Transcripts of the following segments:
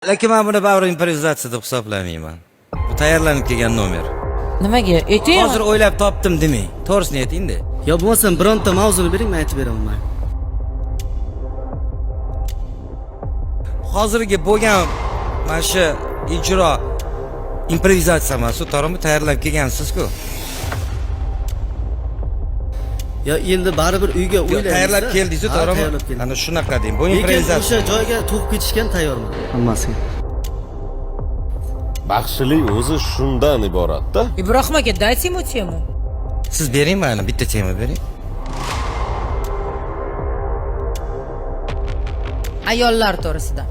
Lekin men buni baribir improvizatsiya deb hisoblamayman. Bu tayyorlanib kelgan nomer. Nimaga? Ayting. Hozir o'ylab topdim demang. To'g'risini ayting-da. Yo bo'lmasam bironta mavzuni bering, men aytib beraman. Hozirgi bo'lgan mana shu ijro improvizatsiya emas, to'g'rimi? Tayyorlanib kelgansiz-ku. Ya endi baribir uyga o'ylaymiz. Tayyorlab keldingiz, to'g'rimi? Ana shunaqa deng. Bu improvizatsiya. O'sha joyga to'g'ib ketishgan tayyorman hammasiga. Baxshilik o'zi shundan iborat-da. Ibrohim aka, dайте ему temu. Siz bering mana bitta tema bering. Ayollar to'g'risida.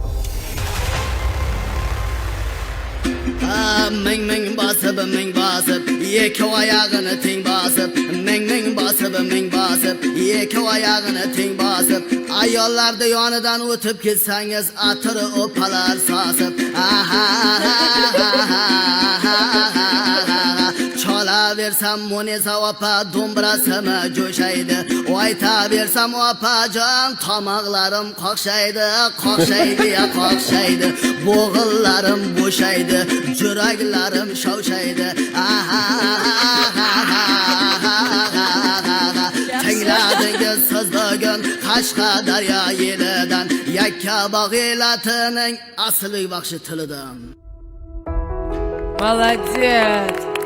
Ming basib, ikki oyog'ini teng basib, ming basib, ikki oyog'ini teng basib, ayollarda yonidan o'tib ketsangiz, atiri opalar sosib, çalaversam Munisa opa do'mbrasini jo'shaydi, aytaversam opajon tomoqlarim qoqshaydi, qoqshaydi, bo'g'illarim bo'shaydi, yuraklarim shovshaydi. Tingladingiz siz bugun Qashqadaryo yelidan, Yakkabog' elatining asli baxshi tilidan. Молодец.